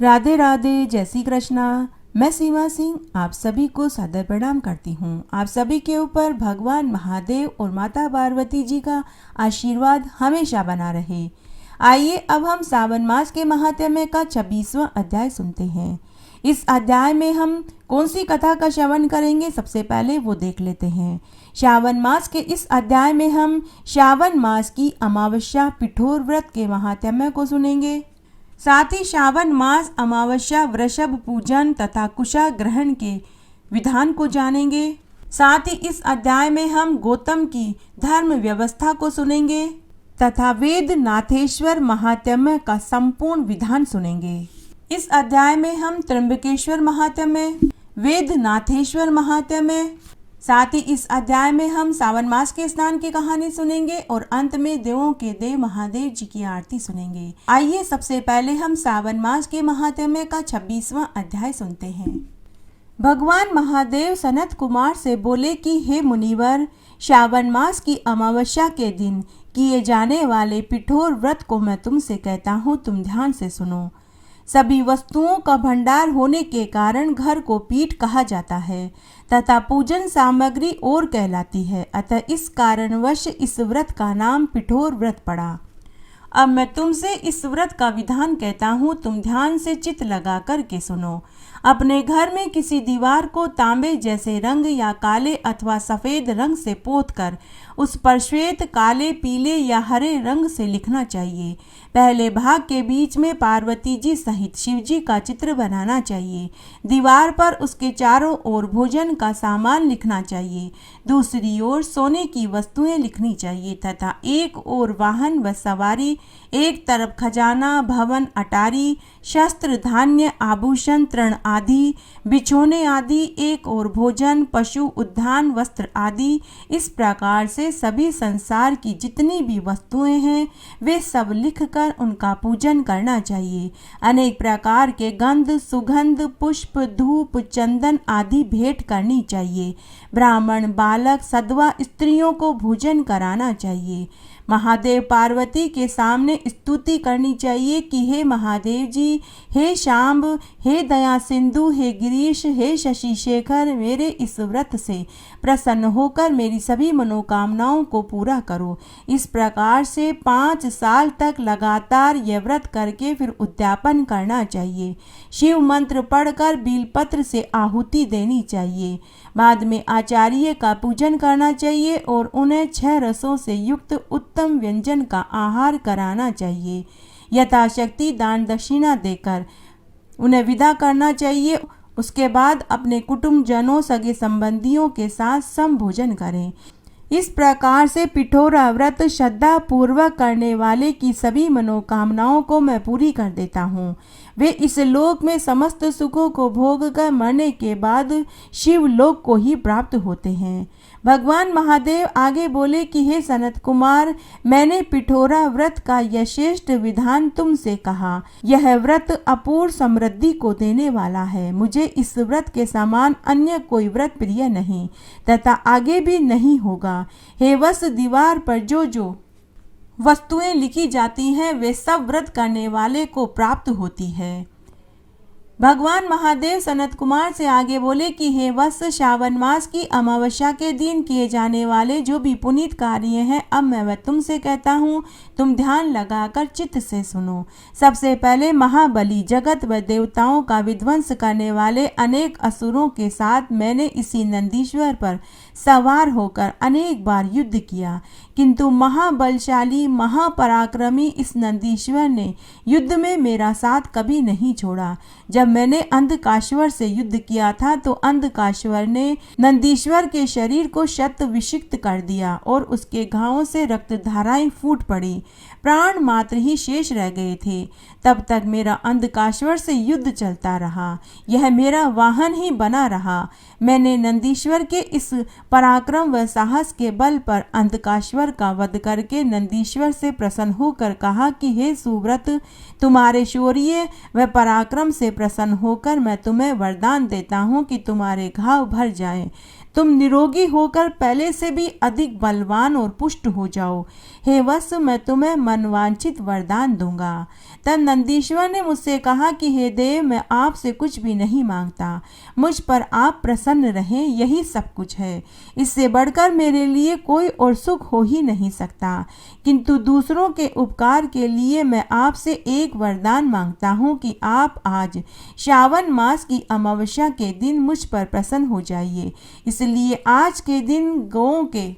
राधे राधे, जय श्री कृष्णा। मैं सीमा सिंह आप सभी को सादर प्रणाम करती हूँ। आप सभी के ऊपर भगवान महादेव और माता पार्वती जी का आशीर्वाद हमेशा बना रहे। आइए अब हम सावन मास के महात्म्य का 26वां अध्याय सुनते हैं। इस अध्याय में हम कौन सी कथा का श्रवण करेंगे, सबसे पहले वो देख लेते हैं। श्रावण मास के इस अध्याय में हम श्रावण मास की अमावस्या पिठोर व्रत के महात्म्य को सुनेंगे। साथ ही श्रावण मास अमावस्या वृषभ पूजन तथा कुशा ग्रहण के विधान को जानेंगे। साथ ही इस अध्याय में हम गौतम की धर्म व्यवस्था को सुनेंगे तथा वेद नाथेश्वर महात्म्य का संपूर्ण विधान सुनेंगे। इस अध्याय में हम त्र्यंबकेश्वर महात्म्य, वेद नाथेश्वर महात्म्य, साथ ही इस अध्याय में हम सावन मास के स्नान की कहानी सुनेंगे और अंत में देवों के देव महादेव जी की आरती सुनेंगे। आइए सबसे पहले हम सावन मास के महात्म्य का 26वां अध्याय सुनते हैं। भगवान महादेव सनत कुमार से बोले कि हे मुनिवर, श्रावण मास की अमावस्या के दिन किए जाने वाले पिठोर व्रत को मैं तुमसे कहता हूँ, तुम ध्यान से सुनो। सभी वस्तुओं का भंडार होने के कारण घर को पीठ कहा जाता है तथा पूजन सामग्री और कहलाती है। अतः इस कारणवश इस व्रत का नाम पिठोर व्रत पड़ा। अब मैं तुमसे इस व्रत का विधान कहता हूँ, तुम ध्यान से चित्त लगा कर के सुनो। अपने घर में किसी दीवार को तांबे जैसे रंग या काले अथवा सफ़ेद रंग से पोतकर उस पर श्वेत, काले, पीले या हरे रंग से लिखना चाहिए। पहले भाग के बीच में पार्वती जी सहित शिव जी का चित्र बनाना चाहिए। दीवार पर उसके चारों ओर भोजन का सामान लिखना चाहिए। दूसरी ओर सोने की वस्तुएं लिखनी चाहिए तथा एक ओर वाहन व सवारी, एक तरफ खजाना, भवन, अटारी, शस्त्र, धान्य, आभूषण, तृण आदि, बिछोने आदि, एक ओर भोजन, पशु, उद्यान, वस्त्र आदि। इस प्रकार से सभी संसार की जितनी भी वस्तुएं हैं वे सब लिखकर उनका पूजन करना चाहिए। अनेक प्रकार के गंध, सुगंध, पुष्प, धूप, चंदन आदि भेंट करनी चाहिए। ब्राह्मण, बालक, सधवा स्त्रियों को भोजन कराना चाहिए। महादेव पार्वती के सामने स्तुति करनी चाहिए कि हे महादेव जी, हे शांब, हे दया सिंधु, हे गिरीश, हे शशि शेखर, मेरे इस व्रत से प्रसन्न होकर मेरी सभी मनोकामनाओं को पूरा करो। इस प्रकार से 5 साल तक लगातार यह व्रत करके फिर उद्यापन करना चाहिए। शिव मंत्र पढ़कर बीलपत्र से आहुति देनी चाहिए। बाद में आचार्य का पूजन करना चाहिए और उन्हें 6 रसों से युक्त उत्तम व्यंजन का आहार कराना चाहिए। यथाशक्ति दान दक्षिणा देकर उन्हें विदा करना चाहिए। उसके बाद अपने कुटुंबजनों, सगे संबंधियों के साथ समभोजन करें। इस प्रकार से पिठोरा व्रत श्रद्धा पूर्वक करने वाले की सभी मनोकामनाओं को मैं पूरी कर देता हूँ। वे इस लोक में समस्त सुखों को भोग कर मरने के बाद शिव लोक को ही प्राप्त होते हैं। भगवान महादेव आगे बोले कि हे सनत कुमार, मैंने पिठोरा व्रत का यह श्रेष्ठ विधान तुमसे कहा। यह व्रत अपूर्व समृद्धि को देने वाला है। मुझे इस व्रत के समान अन्य कोई व्रत प्रिय नहीं तथा आगे भी नहीं होगा। हे वत्स, दीवार पर जो वस्तुएं लिखी जाती हैं वे सब व्रत करने वाले को प्राप्त होती है। भगवान महादेव सनत कुमार से आगे बोले कि हे वत्स, श्रावण मास की अमावस्या के दिन किए जाने वाले जो भी पुनीत कार्य हैं, अब मैं वह तुमसे कहता हूँ, तुम ध्यान लगाकर चित्त से सुनो। सबसे पहले महाबली जगत व देवताओं का विध्वंस करने वाले अनेक असुरों के साथ मैंने इसी नंदीश्वर पर सवार होकर अनेक बार युद्ध किया, किंतु महाबलशाली महापराक्रमी इस नंदीश्वर ने युद्ध में मेरा साथ कभी नहीं छोड़ा। जब मैंने अंधकाश्वर से युद्ध किया था तो अंधकाश्वर ने नंदीश्वर के शरीर को शत विषिक्त कर दिया और उसके घावों से रक्त धाराएं फूट पड़ी, प्राण मात्र ही शेष रह गए थे। तब तक मेरा अंधकाश्वर से युद्ध चलता रहा, यह मेरा वाहन ही बना रहा। मैंने नंदीश्वर के इस पराक्रम व साहस के बल पर अंधकाश्वर का वध करके नंदीश्वर से प्रसन्न होकर कहा कि हे सुव्रत, तुम्हारे शौर्य व पराक्रम से प्रसन्न होकर मैं तुम्हें वरदान देता हूँ कि तुम्हारे घाव भर जाएं तुम निरोगी होकर पहले से भी अधिक बलवान और पुष्ट हो जाओ। हे वत्स, मैं तुम्हें मनवांछित वरदान दूंगा। तब नंदीश्वर ने मुझसे कहा कि हे देव, मैं आपसे कुछ भी नहीं मांगता, मुझ पर आप प्रसन्न रहें, यही सब कुछ है। इससे बढ़कर मेरे लिए कोई और सुख हो ही नहीं सकता। किंतु दूसरों के उपकार के लिए मैं आपसे एक वरदान मांगता हूँ कि आप आज श्रावण मास की अमावस्या के दिन मुझ पर प्रसन्न हो जाइए। इसलिए आज के दिन गौओं के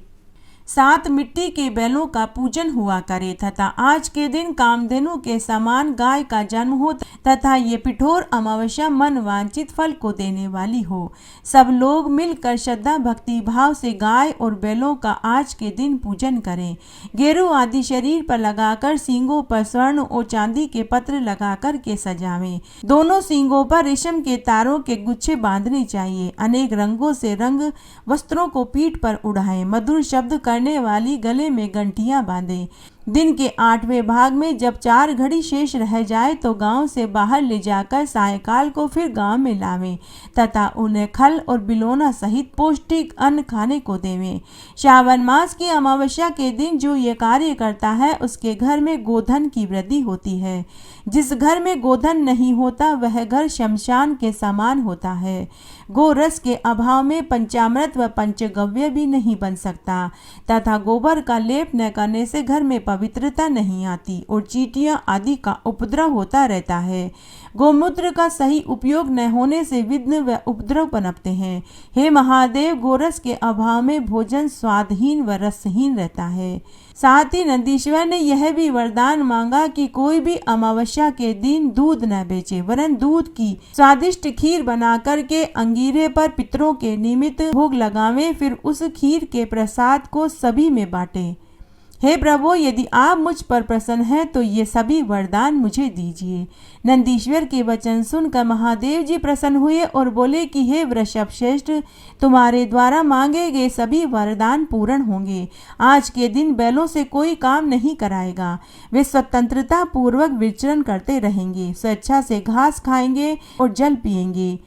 7 मिट्टी के बैलों का पूजन हुआ करे तथा आज के दिन कामधेनु के समान गाय का जन्म हो तथा ये पिठोर अमावस्या मन वांछित फल को देने वाली हो। सब लोग मिलकर श्रद्धा भक्ति भाव से गाय और बैलों का आज के दिन पूजन करें। गेरू आदि शरीर पर लगाकर सींगों पर स्वर्ण और चांदी के पत्र लगाकर के सजावें। दोनों सींगों पर रेशम के तारों के गुच्छे बांधने चाहिए। अनेक रंगों से रंग वस्त्रों को पीठ पर उड़ाएं। मधुर शब्द करने वाली गले में गंठियां बांधें। दिन के 8वें भाग में जब 4 घड़ी शेष रह जाए तो गांव से बाहर ले जाकर सायंकाल को फिर गांव में लावें तथा उन्हें खल और बिलोना सहित पौष्टिक अन्न खाने को देवें। श्रावण मास की अमावस्या के दिन जो ये कार्य करता है उसके घर में गोधन की वृद्धि होती है। जिस घर में गोधन नहीं होता वह घर शमशान के समान होता है। गोरस के अभाव में पंचामृत व पंचगव्य भी नहीं बन सकता तथा गोबर का लेप न करने से घर में पवित्रता नहीं आती और चींटियां आदि का उपद्रव होता रहता है। गोमूत्र का सही उपयोग न होने से विघ्न व उपद्रव पनपते हैं। हे महादेव, गोरस के अभाव में भोजन स्वादहीन व रसहीन रहता है। साथ ही नंदीश्वर ने यह भी वरदान मांगा कि कोई भी अमावस्या के दिन दूध न बेचे, वरन दूध की स्वादिष्ट खीर बना करके अंगीरे पर पितरों के निमित्त भोग लगावें, फिर उस खीर के प्रसाद को सभी में बांटे। हे प्रभु, यदि आप मुझ पर प्रसन्न हैं तो ये सभी वरदान मुझे दीजिए। नंदीश्वर के वचन सुनकर महादेव जी प्रसन्न हुए और बोले कि हे वृषभ श्रेष्ठ, तुम्हारे द्वारा मांगे गए सभी वरदान पूर्ण होंगे। आज के दिन बैलों से कोई काम नहीं कराएगा। वे स्वतंत्रता पूर्वक विचरण करते रहेंगे, स्वेच्छा से घास खाएंगे और जल पिएंगे।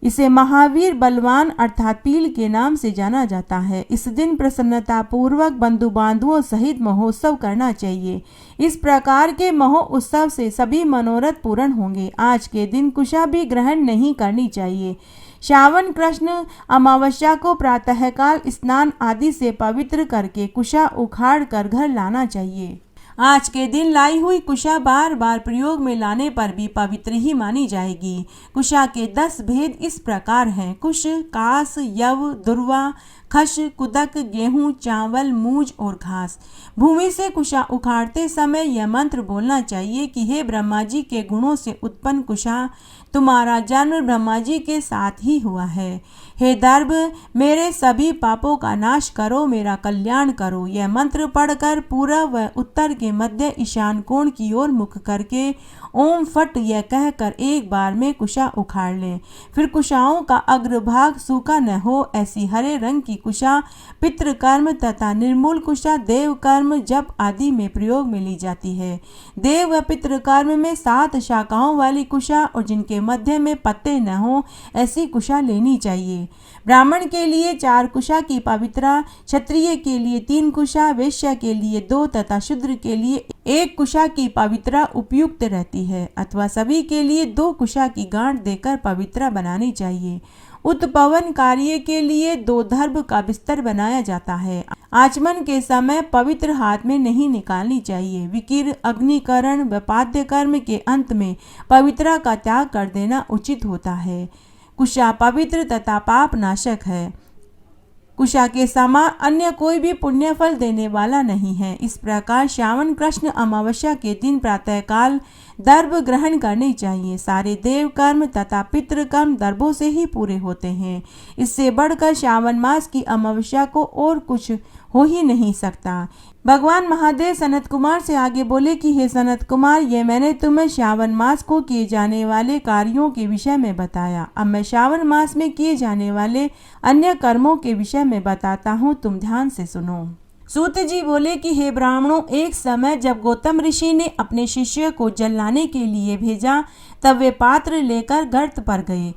इसे महावीर बलवान अर्थात पील के नाम से जाना जाता है। इस दिन प्रसन्नता पूर्वक बंधु बांधवों सहित महोत्सव करना चाहिए। इस प्रकार के महोत्सव से सभी मनोरथ पूर्ण होंगे। आज के दिन कुशा भी ग्रहण नहीं करनी चाहिए। श्रावण कृष्ण अमावस्या को प्रातःकाल स्नान आदि से पवित्र करके कुशा उखाड़ कर घर लाना चाहिए। आज के दिन लाई हुई कुशा बार बार प्रयोग में लाने पर भी पवित्र ही मानी जाएगी। कुशा के 10 भेद इस प्रकार हैं: कुश, कास, यव, दुर्वा, खश, कुदक, गेहूं, चावल, मूज और घास। भूमि से कुशा उखाड़ते समय यह मंत्र बोलना चाहिए कि हे ब्रह्मा जी के गुणों से उत्पन्न कुशा, तुम्हारा जन्म ब्रह्मा जी के साथ ही हुआ है। हे दर्भ, मेरे सभी पापों का नाश करो, मेरा कल्याण करो। यह मंत्र पढ़कर पूर्व व उत्तर के मध्य ईशान कोण की ओर मुख करके ओम फट यह कहकर एक बार में कुशा उखाड़ लें। फिर कुशाओं का अग्रभाग सूखा न हो ऐसी हरे रंग की कुशा पितृकर्म तथा निर्मूल कुशा देव कर्म जप आदि में प्रयोग में ली जाती है। देव व पितृकर्म में 7 शाखाओं वाली कुशा और जिनके मध्य में पत्ते न हो ऐसी कुशा लेनी चाहिए। ब्राह्मण के लिए 4 कुशा की पवित्रा, क्षत्रिय के लिए 3 कुशा, वैश्य के लिए 2 तथा शूद्र के लिए 1 कुशा की पवित्रा उपयुक्त रहती है, अथवा सभी के लिए 2 कुशा की गांठ देकर पवित्रा बनानी चाहिए। उत्पवन कार्य के लिए 2 दर्भ का बिस्तर बनाया जाता है। आचमन के समय पवित्र हाथ में नहीं निकालनी चाहिए। विकिर, अग्निकरण व पाद्य कर्म के अंत में पवित्रा का त्याग कर देना उचित होता है। कुशा पवित्र तथा पाप नाशक है। कुशा के समान अन्य कोई भी पुण्य फल देने वाला नहीं है। इस प्रकार श्रावण कृष्ण अमावस्या के दिन प्रातःकाल दर्भ ग्रहण करने चाहिए। सारे देव कर्म तथा पितृ कर्म दर्भों से ही पूरे होते हैं। इससे बढ़कर श्रावण मास की अमावस्या को और कुछ हो ही नहीं सकता। भगवान महादेव सनत कुमार से आगे बोले कि हे सनत कुमार, ये मैंने तुम्हें श्रावण मास को किए जाने वाले कार्यों के विषय में बताया। अब मैं श्रावण मास में किए जाने वाले अन्य कर्मों के विषय में बताता हूँ, तुम ध्यान से सुनो। सूत जी बोले कि हे ब्राह्मणों, एक समय जब गौतम ऋषि ने अपने शिष्य को जल लाने के लिए भेजा तब वे पात्र लेकर गर्त पर गए।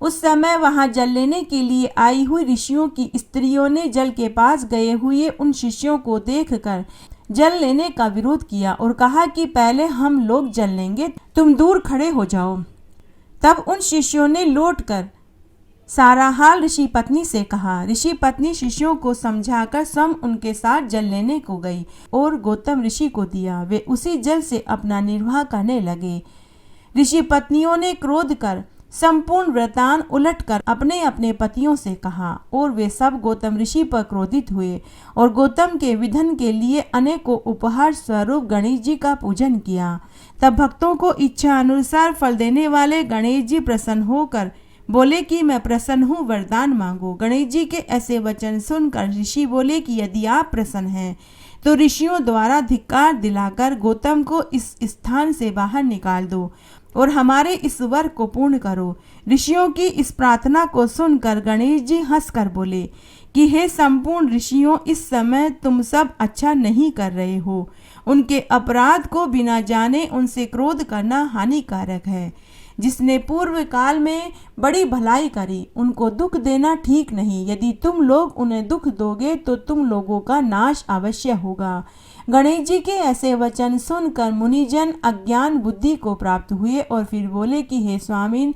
उस समय वहां जल लेने के लिए आई हुई ऋषियों की स्त्रियों ने जल के पास गए हुए उन शिष्यों को देखकर जल लेने का विरोध किया और कहा कि पहले हम लोग जल लेंगे, तुम दूर खड़े हो जाओ। तब उन शिष्यों ने लौटकर सारा हाल ऋषि पत्नी से कहा। ऋषि पत्नी शिष्यों को समझाकर स्वयं उनके साथ जल लेने को गई और गौतम ऋषि को दिया। वे उसी जल से अपना निर्वाह करने लगे। ऋषि पत्नियों ने क्रोध कर संपूर्ण वृतांत उलटकर अपने अपने पतियों से कहा और वे सब गौतम ऋषि पर क्रोधित हुए और गौतम के विधन के लिए अनेकों उपहार स्वरूप गणेश जी का पूजन किया। तब भक्तों को इच्छा अनुसार फल देने वाले गणेश जी प्रसन्न होकर बोले कि मैं प्रसन्न हूँ, वरदान मांगो। गणेश जी के ऐसे वचन सुनकर ऋषि बोले कि यदि आप प्रसन्न हैं तो ऋषियों द्वारा धिक्कार दिलाकर गौतम को इस स्थान से बाहर निकाल दो और हमारे इस वर को पूर्ण करो। ऋषियों की इस प्रार्थना को सुनकर गणेश जी हंसकर बोले कि हे संपूर्ण ऋषियों, इस समय तुम सब अच्छा नहीं कर रहे हो। उनके अपराध को बिना जाने उनसे क्रोध करना हानिकारक है। जिसने पूर्व काल में बड़ी भलाई करी उनको दुख देना ठीक नहीं। यदि तुम लोग उन्हें दुख दोगे तो तुम लोगों का नाश अवश्य होगा। गणेश जी के ऐसे वचन सुनकर मुनिजन अज्ञान बुद्धि को प्राप्त हुए और फिर बोले कि हे स्वामी,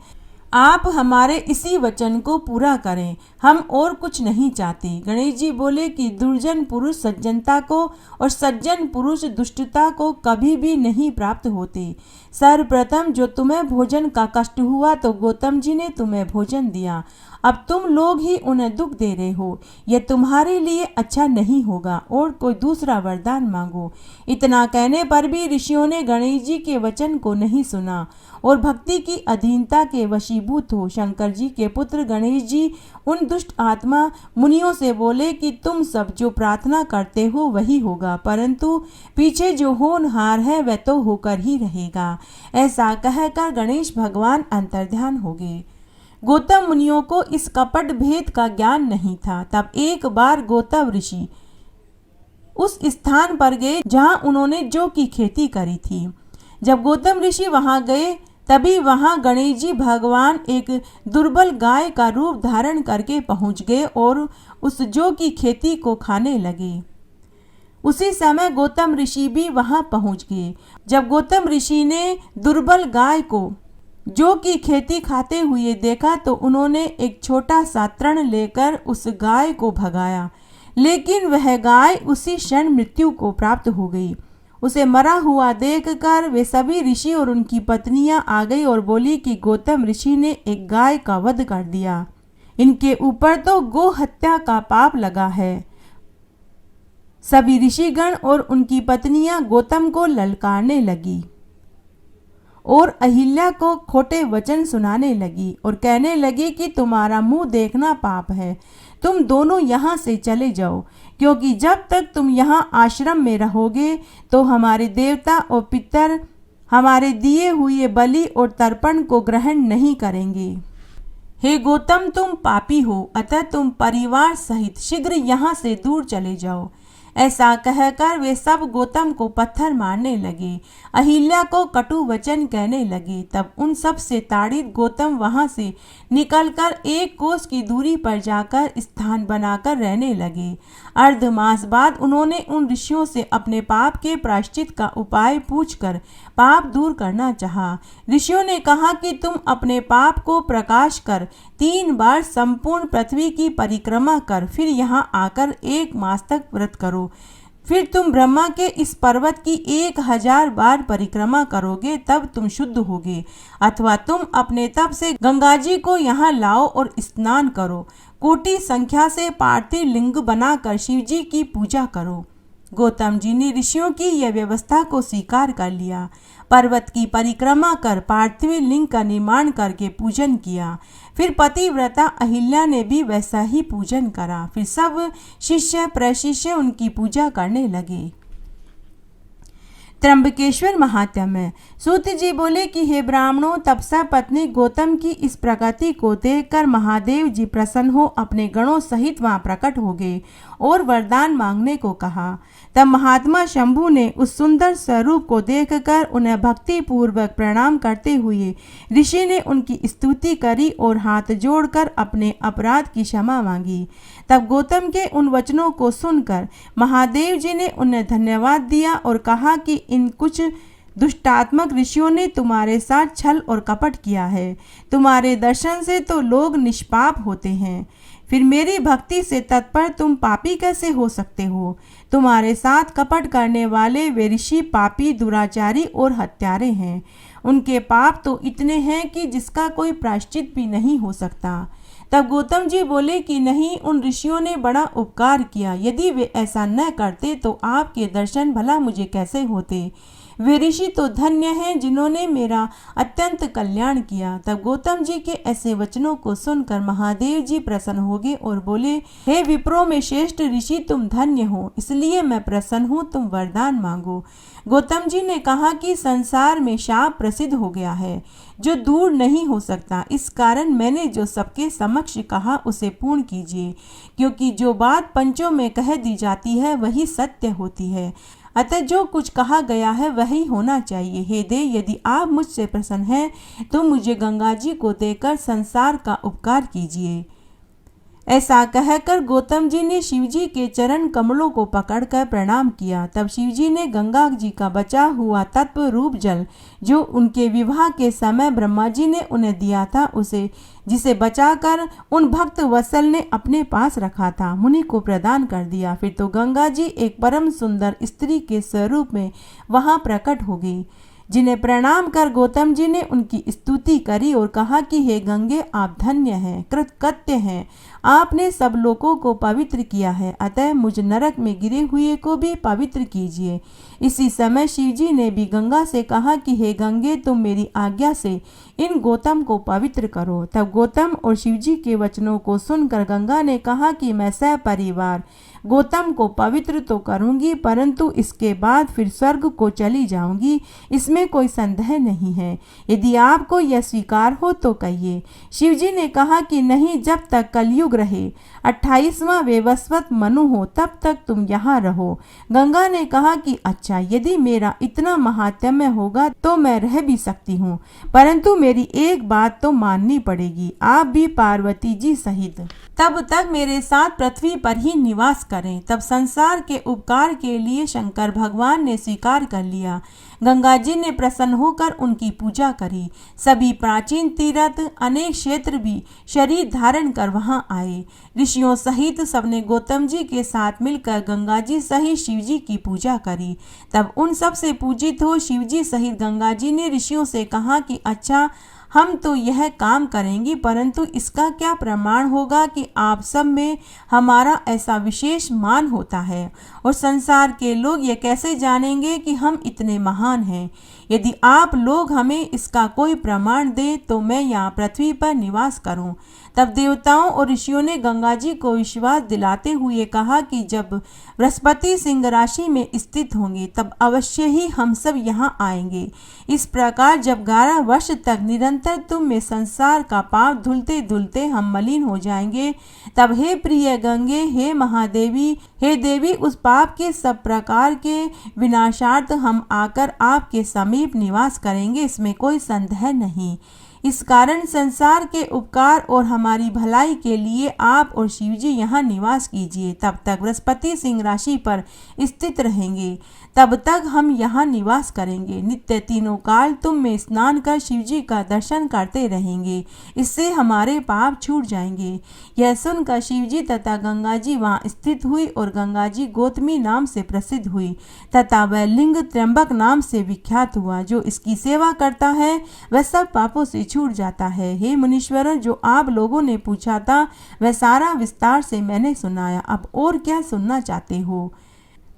आप हमारे इसी वचन को पूरा करें, हम और कुछ नहीं चाहते। गणेश जी बोले कि दुर्जन पुरुष सज्जनता को और सज्जन पुरुष दुष्टता को कभी भी नहीं प्राप्त होते। सर्वप्रथम जो तुम्हें भोजन का कष्ट हुआ तो गौतम जी ने तुम्हें भोजन दिया, अब तुम लोग ही उन्हें दुख दे रहे हो। यह तुम्हारे लिए अच्छा नहीं होगा और कोई दूसरा वरदान मांगो। इतना कहने पर भी ऋषियों ने गणेश जी के वचन को नहीं सुना और भक्ति की अधीनता के वशीभूत हो शंकर जी के पुत्र गणेश जी उन दुष्ट आत्मा मुनियों से बोले कि तुम सब जो प्रार्थना करते हो वही होगा, परंतु पीछे जो होनहार है वह तो होकर ही रहेगा। ऐसा कहकर गणेश भगवान अंतर्ध्यान हो गए। गौतम मुनियों को इस कपट भेद का ज्ञान नहीं था। तब एक बार गौतम ऋषि उस स्थान पर गए जहां उन्होंने जौ की खेती करी थी। जब गौतम ऋषि वहां गए तभी वहां गणेश जी भगवान एक दुर्बल गाय का रूप धारण करके पहुंच गए और उस जौ की खेती को खाने लगे। उसी समय गौतम ऋषि भी वहां पहुंच गए। जब गौतम ऋषि ने दुर्बल गाय को जौ की खेती खाते हुए देखा तो उन्होंने एक छोटा सा तृण लेकर उस गाय को भगाया, लेकिन वह गाय उसी क्षण मृत्यु को प्राप्त हो गई। उसे मरा हुआ देखकर वे सभी ऋषि और उनकी पत्नियां आ गई और बोली कि गौतम ऋषि ने एक गाय का वध कर दिया, इनके ऊपर तो गो हत्या का पाप लगा है। सभी ऋषिगण और उनकी पत्नियां गौतम को ललकारने लगी और अहिल्या को खोटे वचन सुनाने लगी और कहने लगी कि तुम्हारा मुंह देखना पाप है, तुम दोनों यहाँ से चले जाओ, क्योंकि जब तक तुम यहाँ आश्रम में रहोगे तो हमारे देवता और पितर हमारे दिए हुए बलि और तर्पण को ग्रहण नहीं करेंगे। हे गौतम, तुम पापी हो, अतः तुम परिवार सहित शीघ्र यहाँ से दूर चले जाओ। ऐसा कहकर वे सब गौतम को पत्थर मारने लगे, अहिल्या को कटु वचन कहने लगे। तब उन सब से ताड़ित गौतम वहां से निकलकर 1 कोस की दूरी पर जाकर स्थान बनाकर रहने लगे। अर्धमास बाद उन्होंने उन ऋषियों से अपने पाप के प्रायश्चित का उपाय पूछकर पाप दूर करना चाहा। ऋषियों ने कहा कि तुम अपने पाप को प्रकाश कर 3 बार संपूर्ण पृथ्वी की परिक्रमा कर फिर यहाँ आकर 1 मास तक व्रत करो। फिर तुम ब्रह्मा के इस पर्वत की 1000 बार परिक्रमा करोगे, तब तुम शुद्ध होगे। अथवा तुम अपने तप से गंगा जी को यहाँ लाओ और स्नान करो। कोटि संख्या से पार्थिव लिंग बनाकर शिव जी की पूजा करो। गौतम जी ने ऋषियों की यह व्यवस्था को स्वीकार कर लिया। पर्वत की परिक्रमा कर पार्थिव लिंग का निर्माण करके पूजन किया। फिर पतिव्रता अहिल्या ने भी वैसा ही पूजन करा। फिर सब शिष्य प्रशिष्य उनकी पूजा करने लगे। त्र्यंबकेश्वर महात्म्य। सूत जी बोले कि हे ब्राह्मणों, तपसा पत्नी गौतम की इस प्रकृति को देखकर महादेव जी प्रसन्न हो अपने गणों सहित वहां प्रकट हो गए और वरदान मांगने को कहा। तब महात्मा शंभू ने उस सुंदर स्वरूप को देखकर उन्हें भक्ति पूर्वक प्रणाम करते हुए ऋषि ने उनकी स्तुति करी और हाथ जोड़कर अपने अपराध की क्षमा मांगी। तब गौतम के उन वचनों को सुनकर महादेव जी ने उन्हें धन्यवाद दिया और कहा कि इन कुछ दुष्टात्मक ऋषियों ने तुम्हारे साथ छल और कपट किया है। तुम्हारे दर्शन से तो लोग निष्पाप होते हैं, फिर मेरी भक्ति से तत्पर तुम पापी कैसे हो सकते हो। तुम्हारे साथ कपट करने वाले वे ऋषि पापी, दुराचारी और हत्यारे हैं। उनके पाप तो इतने हैं कि जिसका कोई प्रायश्चित भी नहीं हो सकता। तब गौतम जी बोले कि नहीं, उन ऋषियों ने बड़ा उपकार किया। यदि वे ऐसा न करते तो आपके दर्शन भला मुझे कैसे होते। वे ऋषि तो धन्य हैं जिन्होंने मेरा अत्यंत कल्याण किया। तब गौतम जी के ऐसे वचनों को सुनकर महादेव जी प्रसन्न हो गए और बोले, हे विप्रो में श्रेष्ठ ऋषि, तुम धन्य हो, इसलिए मैं प्रसन्न हूँ, तुम वरदान मांगो। गौतम जी ने कहा कि संसार में शाप प्रसिद्ध हो गया है जो दूर नहीं हो सकता। इस कारण मैंने जो सबके समक्ष कहा उसे पूर्ण कीजिए, क्योंकि जो बात पंचों में कह दी जाती है वही सत्य होती है। अतः जो कुछ कहा गया है वही होना चाहिए। हे देव, यदि आप मुझसे प्रसन्न हैं तो मुझे गंगा जी को देकर संसार का उपकार कीजिए। ऐसा कहकर गौतम जी ने शिवजी के चरण कमलों को पकड़कर प्रणाम किया। तब शिवजी ने गंगा जी का बचा हुआ तत्व रूप जल जो उनके विवाह के समय ब्रह्मा जी ने उन्हें दिया था, उसे जिसे बचाकर उन भक्त वत्सल ने अपने पास रखा था, मुनि को प्रदान कर दिया। फिर तो गंगा जी एक परम सुंदर स्त्री के स्वरूप में वहां प्रकट हो गई, जिन्हें प्रणाम कर गौतम जी ने उनकी स्तुति करी और कहा कि हे गंगे, आप धन्य हैं, कृतकृत्य हैं, आपने सब लोगों को पवित्र किया है, अतः मुझ नरक में गिरे हुए को भी पवित्र कीजिए। इसी समय शिवजी ने भी गंगा से कहा कि हे गंगे, तुम मेरी आज्ञा से इन गौतम को पवित्र करो। तब गौतम और शिवजी के वचनों को सुनकर गंगा ने कहा कि मैं सपरिवार गौतम को पवित्र तो करूंगी, परंतु इसके बाद फिर स्वर्ग को चली जाऊंगी, इसमें कोई संदेह नहीं है। यदि आपको यह स्वीकार हो तो कहिए। शिवजी ने कहा कि नहीं, जब तक कलयुग रहे, 28वां वैवस्वत मनु हो, तब तक तुम यहाँ रहो। गंगा ने कहा कि अच्छा, यदि मेरा इतना महात्म्य होगा तो मैं रह भी सकती हूँ, परंतु मेरी एक बात तो माननी पड़ेगी, आप भी पार्वती जी सहित तब तक मेरे साथ पृथ्वी पर ही निवास करें। तब संसार के उपकार के लिए शंकर भगवान ने स्वीकार कर लिया। गंगा जी ने प्रसन्न होकर उनकी पूजा करी। सभी प्राचीन तीर्थ, अनेक क्षेत्र भी शरीर धारण कर वहां आए। ऋषियों सहित सबने गौतम जी के साथ मिलकर गंगा जी सहित शिव जी की पूजा करी। तब उन सब से पूजित हो शिव जी सहित गंगा जी ने ऋषियों से कहा कि अच्छा, हम तो यह काम करेंगे, परंतु इसका क्या प्रमाण होगा कि आप सब में हमारा ऐसा विशेष मान होता है, और संसार के लोग ये कैसे जानेंगे कि हम इतने महान हैं। यदि आप लोग हमें इसका कोई प्रमाण दें तो मैं यहाँ पृथ्वी पर निवास करूं। तब देवताओं और ऋषियों ने गंगा जी को विश्वास दिलाते हुए कहा कि जब बृहस्पति सिंह राशि में स्थित होंगे तब अवश्य ही हम सब यहाँ आएंगे। इस प्रकार जब 11 वर्ष तक निरंतर तुम में संसार का पाप धुलते धुलते हम मलिन हो जाएंगे, तब हे प्रिय गंगे, हे महादेवी, हे देवी, उस पाप के सब प्रकार के विनाशार्थ हम आकर आपके समीप निवास करेंगे, इसमें कोई संदेह नहीं। इस कारण संसार के उपकार और हमारी भलाई के लिए आप और शिव जी यहाँ निवास कीजिए। तब तक बृहस्पति सिंह राशि पर स्थित रहेंगे, तब तक हम यहाँ निवास करेंगे। नित्य तीनों काल तुम में स्नान कर शिव जी का दर्शन करते रहेंगे, इससे हमारे पाप छूट जाएंगे। यह सुनकर शिव जी तथा गंगा जी वहाँ स्थित हुई और गंगा जी गौतमी नाम से प्रसिद्ध हुई तथा वह लिंग त्र्यंबक नाम से विख्यात हुआ। जो इसकी सेवा करता है वह सब पापों से छूट जाता है। हे मुनीश्वरों, जो आप लोगों ने पूछा था वह सारा विस्तार से मैंने सुनाया, अब और क्या सुनना चाहते हो।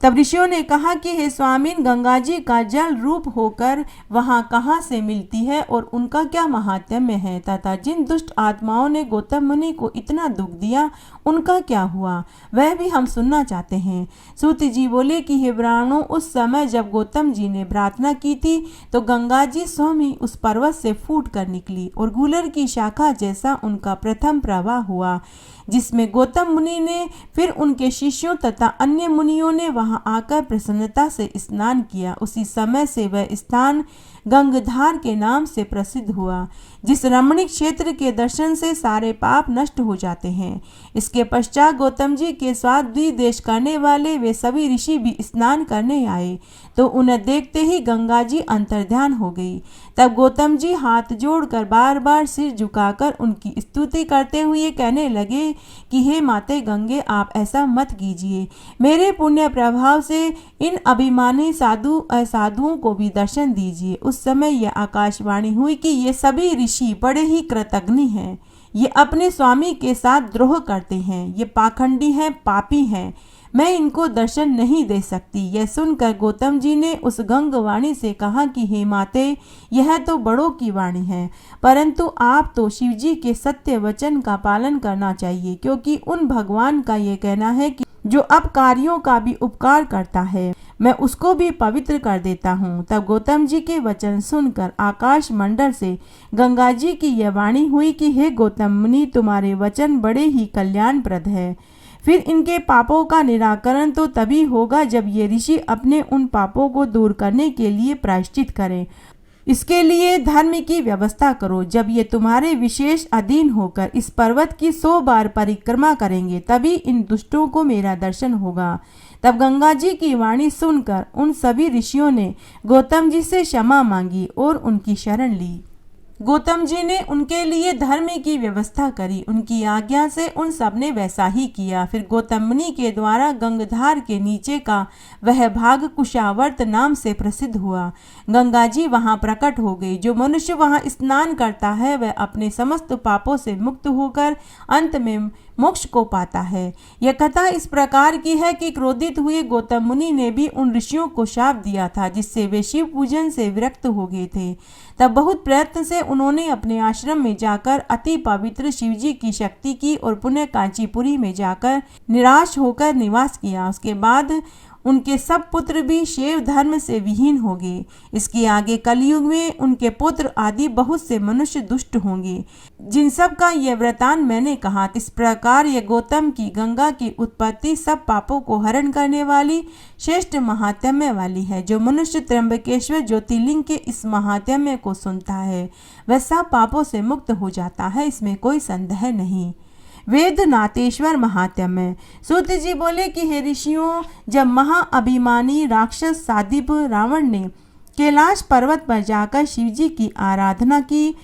तब ऋषियों ने कहा कि हे स्वामीन, गंगा जी का जल रूप होकर वहाँ कहाँ से मिलती है और उनका क्या महात्म्य है, तथा जिन दुष्ट आत्माओं ने गौतम मुनि को इतना दुख दिया उनका क्या हुआ, वह भी हम सुनना चाहते हैं। सूत जी बोले कि हे ब्राह्मणों, उस समय जब गौतम जी ने प्रार्थना की थी तो गंगा जी स्वयं ही उस पर्वत से फूट कर निकली और गूलर की शाखा जैसा उनका प्रथम प्रवाह हुआ। जिसमें गौतम मुनि ने फिर उनके शिष्यों तथा अन्य मुनियों ने वहां आकर प्रसन्नता से स्नान किया। उसी समय से वह स्थान गंगधार के नाम से प्रसिद्ध हुआ, जिस रमणीक क्षेत्र के दर्शन से सारे पाप नष्ट हो जाते हैं। इसके पश्चात गौतम जी के साथ द्विदेश करने वाले वे सभी ऋषि भी स्नान करने आए, तो उन्हें देखते ही गंगा जी अंतर्ध्यान हो गई। तब गौतम जी हाथ जोड़कर बार बार सिर झुकाकर उनकी स्तुति करते हुए कहने लगे कि हे माते गंगे, आप ऐसा मत कीजिए। मेरे पुण्य प्रभाव से इन अभिमानी साधु असाधुओं को भी दर्शन दीजिए। उस समय यह आकाशवाणी हुई कि ये सभी ऋषि बड़े ही कृतघ्न हैं, ये अपने स्वामी के साथ द्रोह करते हैं, ये पाखंडी हैं, पापी हैं, मैं इनको दर्शन नहीं दे सकती। यह सुनकर गौतम जी ने उस गंगवाणी से कहा कि हे माते, यह तो बड़ों की वाणी है, परंतु आप तो शिव जी के सत्य वचन का पालन करना चाहिए, क्योंकि उन भगवान का ये कहना है कि जो अपकारियों का भी उपकार करता है, मैं उसको भी पवित्र कर देता हूँ। तब गौतम जी के वचन सुनकर आकाश मंडल से गंगा जी की यह वाणी हुई कि हे गौतम मुनि, तुम्हारे वचन बड़े ही कल्याणप्रद है। फिर इनके पापों का निराकरण तो तभी होगा जब ये ऋषि अपने उन पापों को दूर करने के लिए प्रायश्चित करें। इसके लिए धर्म की व्यवस्था करो। जब ये तुम्हारे विशेष अधीन होकर इस पर्वत की 100 बार परिक्रमा करेंगे, तभी इन दुष्टों को मेरा दर्शन होगा। तब गंगा जी की वाणी सुनकर उन सभी ऋषियों ने गौतम जी से क्षमा मांगी और उनकी शरण ली। गौतम जी ने उनके लिए धर्म की व्यवस्था करी। उनकी आज्ञा से उन सब ने वैसा ही किया। फिर गौतम मुनि के द्वारा गंगधार के नीचे का वह भाग कुशावर्त नाम से प्रसिद्ध हुआ। गंगा जी वहां प्रकट हो गई। जो मनुष्य वहां स्नान करता है वह अपने समस्त पापों से मुक्त होकर अंत में मोक्ष को पाता है। यह कथा इस प्रकार की है कि क्रोधित हुए गौतम मुनि ने भी उन ऋषियों को शाप दिया था, जिससे वे शिव पूजन से विरक्त हो गए थे। तब बहुत प्रयत्न से उन्होंने अपने आश्रम में जाकर अति पवित्र शिवजी की शक्ति की और पुनः कांचीपुरी में जाकर निराश होकर निवास किया। उसके बाद उनके सब पुत्र भी शैव धर्म से विहीन हो गए। इसके आगे कलयुग में उनके पुत्र आदि बहुत से मनुष्य दुष्ट होंगे, जिन सब का यह वृतांत मैंने कहा। इस प्रकार यह गौतम की गंगा की उत्पत्ति सब पापों को हरण करने वाली श्रेष्ठ महात्म्य वाली है। जो मनुष्य त्र्यंबकेश्वर ज्योतिर्लिंग के इस महात्म्य को सुनता है वह सब पापों से मुक्त हो जाता है, इसमें कोई संदेह नहीं। वेदनाथेश्वर महात्म्य। सूत जी बोले कि हे ऋषियों, जब महाअभिमानी राक्षस सादिप रावण ने कैलाश पर्वत पर जाकर शिवजी की आराधना की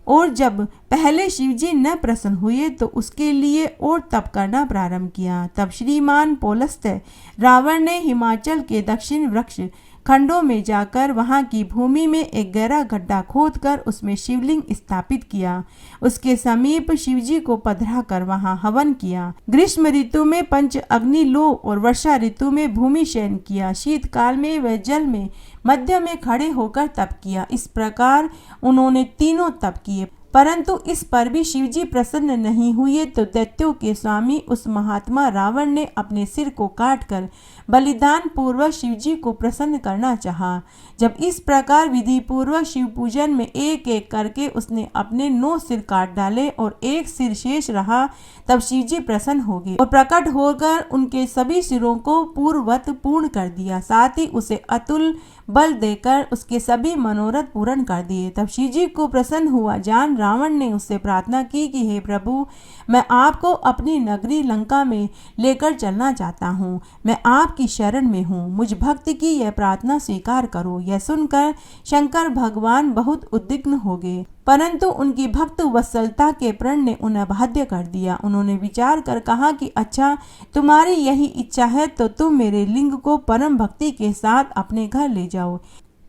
और जब पहले शिवजी न प्रसन्न हुए तो उसके लिए और तप करना प्रारंभ किया, तब श्रीमान पौलस्त्य रावण ने हिमाचल के दक्षिण वृक्ष खंडों में जाकर वहां की भूमि में एक गहरा गड्ढा खोदकर उसमें शिवलिंग स्थापित किया। उसके समीप शिवजी को पधरा कर वहां हवन किया। ग्रीष्म ऋतु में पंच अग्नि लो और वर्षा ऋतु में भूमि शयन किया। शीतकाल में वह जल में मध्य में खड़े होकर तप किया। इस प्रकार उन्होंने तीनों तप किए, परंतु इस पर भी शिवजी प्रसन्न नहीं हुए। तो दैत्यों के स्वामी उस महात्मा रावण ने अपने सिर को काटकर बलिदान पूर्वक शिवजी को प्रसन्न करना चाहा। जब इस प्रकार विधि पूर्वक शिव पूजन में एक एक करके उसने अपने 9 सिर काट डाले और एक सिर शेष रहा, तब शिवजी प्रसन्न हो गए और प्रकट होकर उनके सभी सिरों को पूर्ववत पूर्ण कर दिया। साथ ही उसे अतुल बल देकर उसके सभी मनोरथ पूर्ण कर दिए। तब शिवजी को प्रसन्न हुआ जान रावण ने उससे प्रार्थना की कि हे प्रभु, मैं आपको अपनी नगरी लंका में लेकर चलना चाहता हूँ। मैं आपकी शरण में हूँ, मुझ भक्त की यह प्रार्थना स्वीकार करो। यह सुनकर शंकर भगवान बहुत उद्विग्न हो गए, परंतु उनकी भक्त वत्सलता के प्रण ने उन्हें बाध्य कर दिया। उन्होंने विचार कर कहा कि अच्छा, तुम्हारी यही इच्छा है तो तुम मेरे लिंग को परम भक्ति के साथ अपने घर ले जाओ,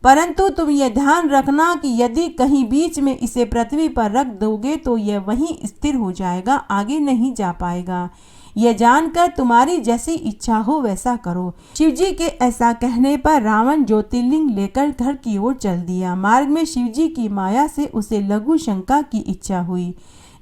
परंतु तुम यह ध्यान रखना कि यदि कहीं बीच में इसे पृथ्वी पर रख दोगे तो यह वहीं स्थिर हो जाएगा, आगे नहीं जा पाएगा। यह जानकर तुम्हारी जैसी इच्छा हो वैसा करो। शिवजी के ऐसा कहने पर रावण ज्योतिर्लिंग लेकर घर की ओर चल दिया। मार्ग में शिवजी की माया से उसे लघु शंका की इच्छा हुई,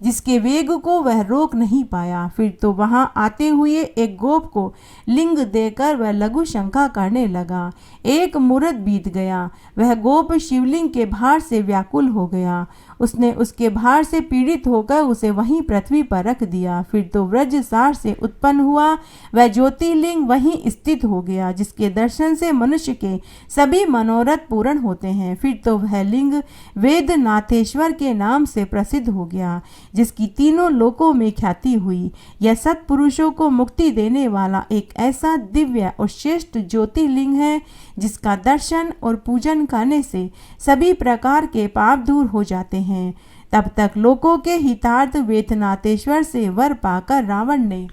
जिसके वेग को वह रोक नहीं पाया। फिर तो वहां आते हुए एक गोप को लिंग देकर वह लघु शंका करने लगा। एक मुहूर्त बीत गया, वह गोप शिवलिंग के भार से व्याकुल हो गया उसने उसके भार से पीड़ित होकर उसे वहीं पृथ्वी पर रख दिया। फिर तो व्रजसार से उत्पन्न हुआ वह ज्योतिर्लिंग वहीं स्थित हो गया, जिसके दर्शन से मनुष्य के सभी मनोरथ पूर्ण होते हैं। फिर तो वह लिंग वेदनाथेश्वर के नाम से प्रसिद्ध हो गया, जिसकी तीनों लोकों में ख्याति हुई। यह सत्पुरुषों को मुक्ति देने वाला एक ऐसा दिव्य और श्रेष्ठ ज्योतिर्लिंग है, जिसका दर्शन और पूजन करने से सभी प्रकार के पाप दूर हो जाते हैं। तब तक लोकों के हितार्थ वेदनाथेश्वर से वर पाकर रावण ने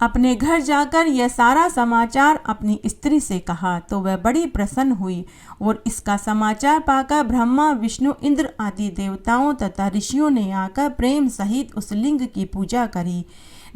अपने घर जाकर यह सारा समाचार अपनी स्त्री से कहा, तो वह बड़ी प्रसन्न हुई और इसका समाचार पाकर ब्रह्मा, विष्णु, इंद्र आदि देवताओं तथा ऋषियों ने आकर प्रेम सहित उस लिंग की पूजा करी।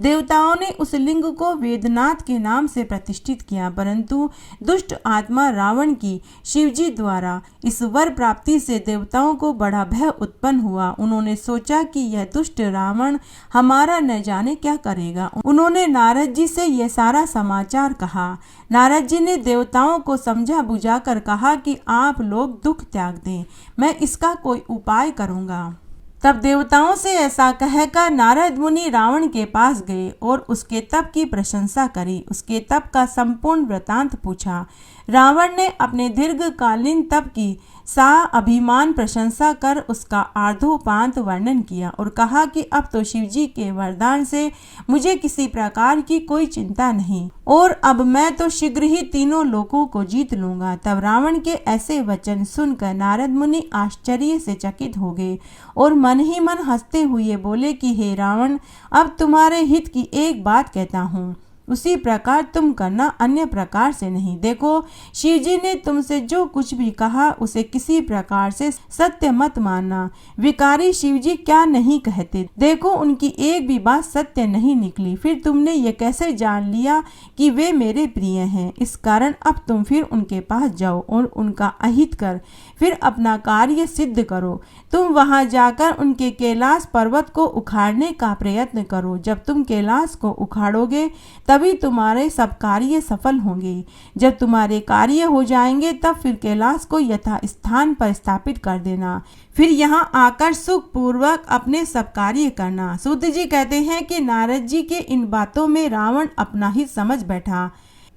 देवताओं ने उस लिंग को वेदनाथ के नाम से प्रतिष्ठित किया, परंतु दुष्ट आत्मा रावण की शिवजी द्वारा इस वर प्राप्ति से देवताओं को बड़ा भय उत्पन्न हुआ। उन्होंने सोचा कि यह दुष्ट रावण हमारा न जाने क्या करेगा। उन्होंने नारद जी से यह सारा समाचार कहा। नारद जी ने देवताओं को समझा बुझाकर कहा कि आप लोग दुख त्याग दें, मैं इसका कोई उपाय करूँगा। तब देवताओं से ऐसा कहकर नारद मुनि रावण के पास गए और उसके तप की प्रशंसा करी। उसके तप का संपूर्ण वृतांत पूछा। रावण ने अपने दीर्घकालीन तप की सा अभिमान प्रशंसा कर उसका आर्धोपांत वर्णन किया और कहा कि अब तो शिवजी के वरदान से मुझे किसी प्रकार की कोई चिंता नहीं और अब मैं तो शीघ्र ही तीनों लोकों को जीत लूंगा। तब रावण के ऐसे वचन सुनकर नारद मुनि आश्चर्य से चकित हो गए और मन ही मन हंसते हुए बोले कि हे रावण, अब तुम्हारे हित की एक बात कहता हूँ, उसी प्रकार तुम करना, अन्य प्रकार से नहीं। देखो, शिवजी ने तुमसे जो कुछ भी कहा उसे किसी प्रकार से सत्य मत मानना। विकारी शिवजी क्या नहीं कहते, देखो उनकी एक भी बात सत्य नहीं निकली। फिर तुमने ये कैसे जान लिया कि वे मेरे प्रिय हैं? इस कारण अब तुम फिर उनके पास जाओ और उनका अहित कर फिर अपना कार्य सिद्ध करो। तुम वहां जाकर उनके कैलाश पर्वत को उखाड़ने का प्रयत्न करो। जब तुम कैलाश को उखाड़ोगे तभी तुम्हारे सब कार्य सफल होंगे। जब तुम्हारे कार्य हो जाएंगे तब फिर कैलाश को यथा स्थान पर स्थापित कर देना। फिर यहाँ आकर सुख पूर्वक अपने सब कार्य करना। सूत जी कहते हैं कि नारद जी के इन बातों में रावण अपना ही समझ बैठा,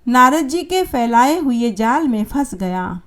नारद जी के फैलाए हुए जाल में फंस गया।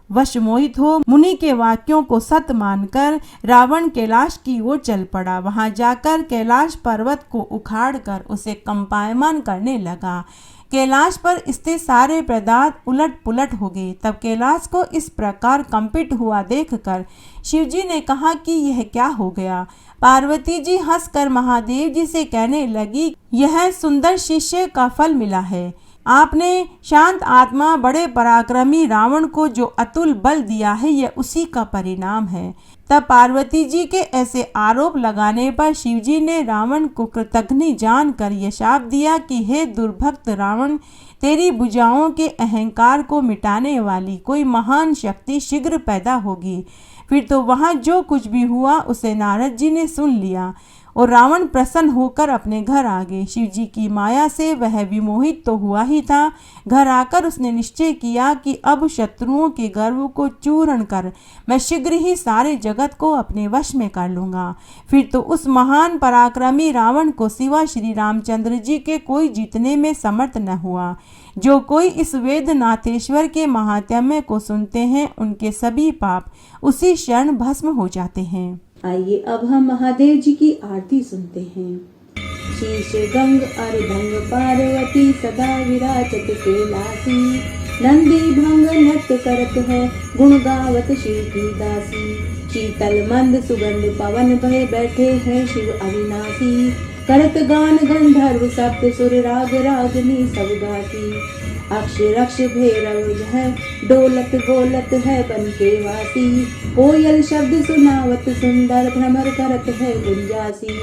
वश मोहित हो मुनि के वाक्यों को सत्य मानकर रावण कैलाश की ओर चल पड़ा। वहां जाकर कैलाश पर्वत को उखाड़कर उसे कंपायमान करने लगा। कैलाश पर स्थित सारे पदार्थ उलट पुलट हो गए। तब कैलाश को इस प्रकार कंपित हुआ देखकर शिवजी ने कहा कि यह क्या हो गया। पार्वती जी हंसकर महादेव जी से कहने लगी, यह सुंदर शिष्य का फल मिला है। आपने शांत आत्मा बड़े पराक्रमी रावण को जो अतुल बल दिया है, यह उसी का परिणाम है। तब पार्वती जी के ऐसे आरोप लगाने पर शिवजी ने रावण को कृतघ्न जानकर यह शाप दिया कि हे दुर्भक्त रावण, तेरी भुजाओं के अहंकार को मिटाने वाली कोई महान शक्ति शीघ्र पैदा होगी। फिर तो वहाँ जो कुछ भी हुआ उसे नारद जी ने सुन लिया और रावण प्रसन्न होकर अपने घर आ गए। शिवजी की माया से वह विमोहित तो हुआ ही था। घर आकर उसने निश्चय किया कि अब शत्रुओं के गर्व को चूर्ण कर मैं शीघ्र ही सारे जगत को अपने वश में कर लूंगा। फिर तो उस महान पराक्रमी रावण को सिवा श्री रामचंद्र जी के कोई जीतने में समर्थ न हुआ। जो कोई इस वेदनाथेश्वर के महात्म्य को सुनते हैं, उनके सभी पाप उसी क्षण भस्म हो जाते हैं। आइए अब हम महादेव जी की आरती सुनते हैं। शीश गंग अर्धंग पार्वती सदा विराजत कैलासी, नंदी भंग नृत्य करत है गुण गावत शिव की दासी। शीतल मंद सुगंध पवन भय बैठे हैं शिव अविनाशी, करत गान गंधर्व सप्त सुर राग रागनी सब गाती। अक्ष रक्ष भैरव है डोलत बोलत है बन के वासी, कोयल शब्द सुनावत सुंदर भ्रमर करत है गुंजासी।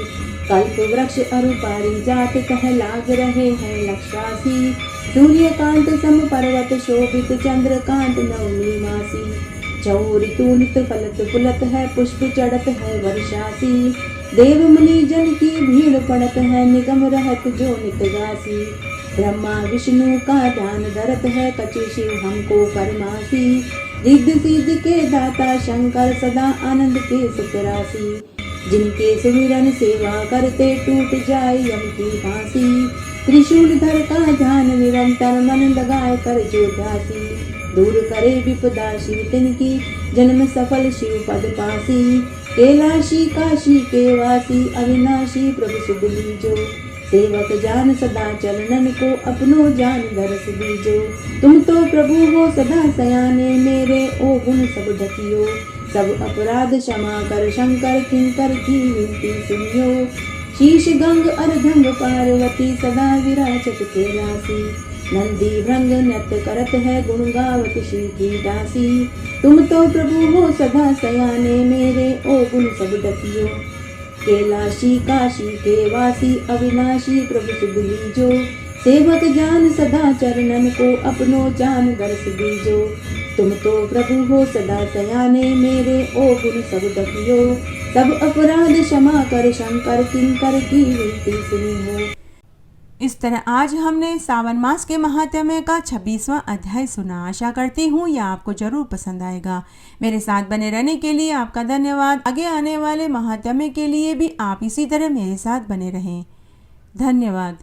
कल्प वृक्ष अरुपारी जात कह लाग रहे हैं लक्षासी, सूर्यकांत सम पर्वत शोभित चंद्रकांत नवमी मासी। चौ ऋतु नित फलत फुलत है पुष्प चढ़त है वर्षासी, देव मुनि जन की भीड़ पड़त है निगम रहत जो नित गासी। ब्रह्मा विष्णु का ध्यान धरत है कछु शिव हमको परमासी, रिद्ध सिद्ध के दाता शंकर सदा आनंद के सुख राशि। जिनके सुमिरन सेवा करते टूट जाए यम की फांसी। त्रिशूल धर का ध्यान निरंतर मन लगाए कर जो ध्यासी। दूर करे विपदा शिव तिनकी जन्म सफल शिव पद पासी। कैलाशी काशी के वासी अविनाशी प्रभु सुध लीजो। सेवक जान सदा चरणन को अपनो जान दरस दीजो। तुम तो प्रभु हो सदा सयाने मेरे ओ गुण सब ढकियो। सब अपराध क्षमा कर शंकर किंकर की विनती सुनियो। शीश गंग अर्धंग पार्वती सदा विराजत कैलासी। नंदी भृंग नृत्य करत है गुण गावत शिव की दासी। तुम तो प्रभु हो सदा सयाने मेरे ओ गुण सब ढकियो। कैलाशी काशी के वासी अविनाशी प्रभु सुध लीजो। सेवक जान सदा चरणन को अपनो जान दर्श दीजो। तुम तो प्रभु हो सदा सयाने मेरे ओ गुण सब ढकियो। सब अपराध क्षमा कर शंकर किंकर की विनती सुनी हो। इस तरह आज हमने सावन मास के महात्म्य का 26वां अध्याय सुना। आशा करती हूँ यह आपको जरूर पसंद आएगा। मेरे साथ बने रहने के लिए आपका धन्यवाद। आगे आने वाले महात्म्य के लिए भी आप इसी तरह मेरे साथ बने रहें। धन्यवाद।